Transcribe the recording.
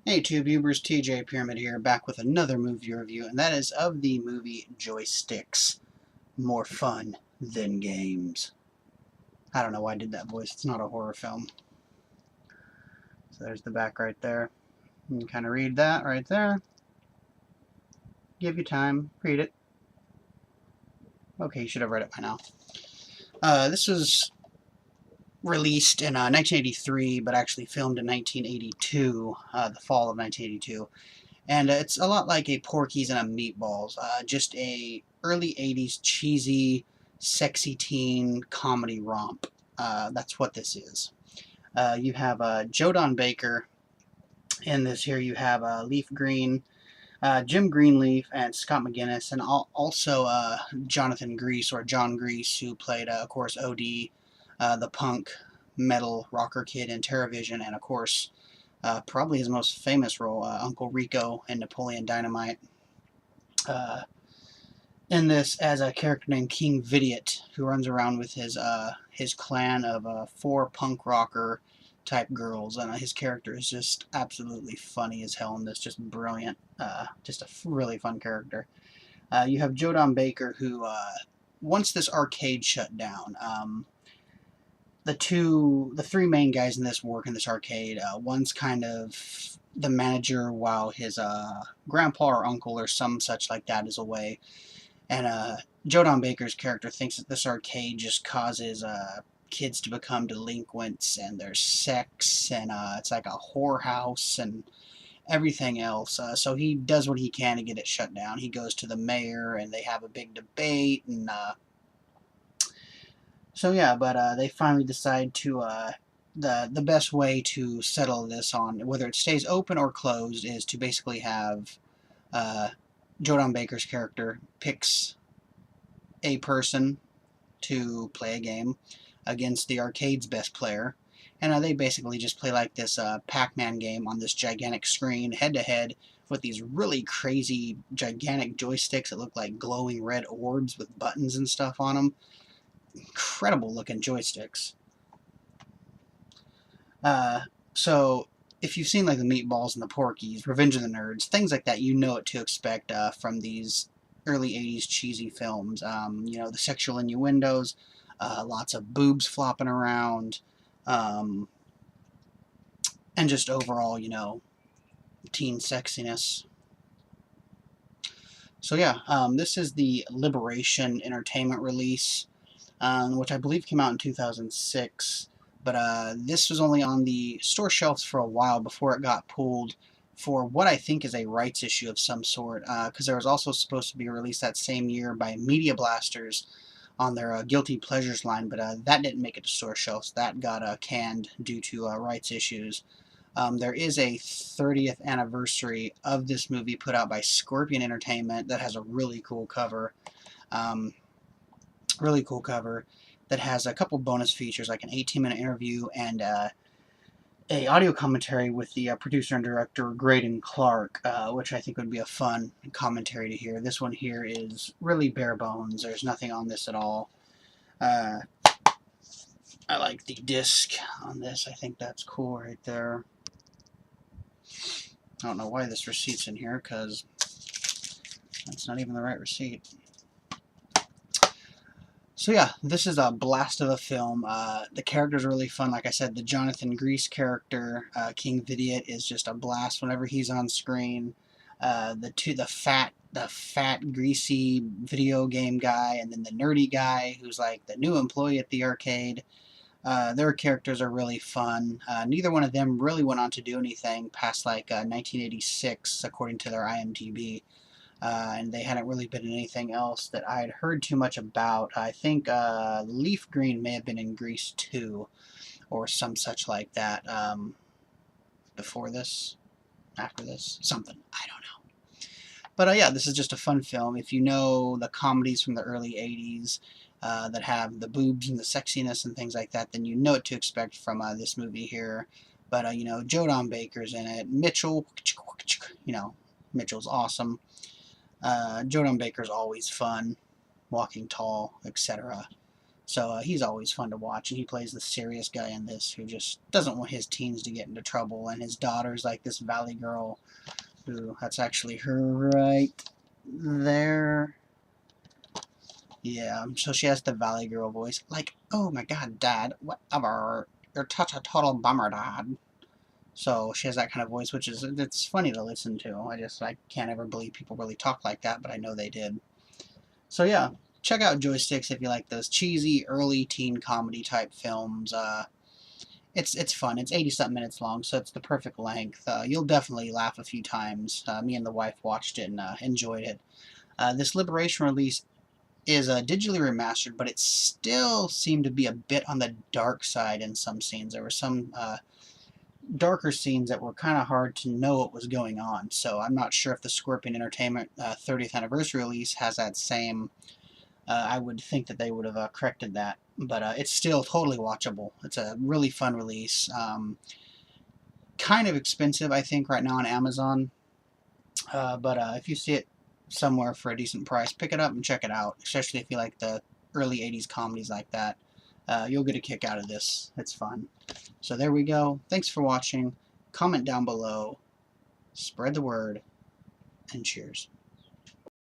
Hey TubeViewers, TJ Pyramid here, back with another movie review, and that is of the movie Joysticks. More fun than games. I don't know why I did that voice, it's not a horror film. So there's the back right there. You can kind of read that right there. Give you time, read it. Okay, you should have read it by now. This was released in 1983, but actually filmed in 1982, the fall of 1982. And it's a lot like a Porky's and a Meatballs, just a early 80s cheesy, sexy teen comedy romp. That's what this is. You have Joe Don Baker in this here. You have Leaf Green, Jim Greenleaf, and Scott McGinnis, and also Jonathan Grease, or John Grease, who played, of course, OD, the punk metal rocker kid in TerraVision, and of course, probably his most famous role, Uncle Rico in Napoleon Dynamite. Uh, in this, as a character named King Vidiot, who runs around with his clan of four punk rocker type girls, and his character is just absolutely funny as hell in this, just brilliant, just a really fun character. You have Joe Don Baker, who once this arcade shut down, the three main guys in this work in this arcade. One's kind of the manager, while his grandpa or uncle or some such like that is away. And Joe Don Baker's character thinks that this arcade just causes kids to become delinquents, and there's sex, and it's like a whorehouse and everything else. So he does what he can to get it shut down. He goes to the mayor, and they have a big debate, and so yeah, but they finally decide to the best way to settle this on whether it stays open or closed is to basically have uh, Joe Don Baker's character picks a person to play a game against the arcade's best player, and they basically just play like this Pac-Man game on this gigantic screen, head to head, with these really crazy gigantic joysticks that look like glowing red orbs with buttons and stuff on them. Incredible looking joysticks. Uh, so if you've seen like the Meatballs and the Porkies, Revenge of the Nerds, things like that, you know what to expect from these early 80s cheesy films. The sexual innuendos, lots of boobs flopping around, um, and just overall, teen sexiness. So yeah, this is the Liberation Entertainment release, which I believe came out in 2006. But this was only on the store shelves for a while before it got pulled for what I think is a rights issue of some sort, because there was also supposed to be released that same year by Media Blasters on their Guilty Pleasures line, but that didn't make it to store shelves. That got canned due to rights issues. There is a 30th anniversary of this movie put out by Scorpion Entertainment that has a really cool cover. Um, really cool cover that has a couple bonus features like an 18-minute interview and a audio commentary with the producer and director Graydon Clark, which I think would be a fun commentary to hear. This one here is really bare bones. There's nothing on this at all. Uh, I like the disc on this. I think that's cool right there. I don't know why this receipt's in here, because that's not even the right receipt. So yeah, this is a blast of a film. The characters are really fun. Like I said, the Jonathan Grease character, King Vidiot, is just a blast whenever he's on screen. The fat, greasy video game guy, and then the nerdy guy who's like the new employee at the arcade. Their characters are really fun. Neither one of them really went on to do anything past like 1986, according to their IMDb. And they hadn't really been in anything else that I had heard too much about. I think Leaf Green may have been in Grease 2, or some such like that, before this, after this, something, I don't know. But yeah, this is just a fun film. If you know the comedies from the early 80s that have the boobs and the sexiness and things like that, then you know what to expect from this movie here. But, Joe Don Baker's in it. Mitchell, Mitchell's awesome. Joe Don Baker's always fun, walking tall, etc. So he's always fun to watch, and he plays the serious guy in this who just doesn't want his teens to get into trouble, and his daughter's like this valley girl who, that's actually her right there. Yeah, so she has the valley girl voice, like, oh my god, Dad, whatever, you're such a total bummer, Dad. So she has that kind of voice, which is, it's funny to listen to. I can't ever believe people really talk like that, but I know they did. So yeah, check out Joysticks if you like those cheesy, early teen comedy type films. It's fun. It's 80-something minutes long, so it's the perfect length. You'll definitely laugh a few times. Me and the wife watched it and enjoyed it. This Liberation release is digitally remastered, but it still seemed to be a bit on the dark side in some scenes. There were some darker scenes that were kind of hard to know what was going on, so I'm not sure if the Scorpion Entertainment 30th anniversary release has that same. I would think that they would have corrected that, but it's still totally watchable. It's a really fun release. Kind of expensive, I think, right now on Amazon, but if you see it somewhere for a decent price, pick it up and check it out, especially if you like the early 80s comedies like that. You'll get a kick out of this. It's fun. So there we go. Thanks for watching. Comment down below. Spread the word. And cheers.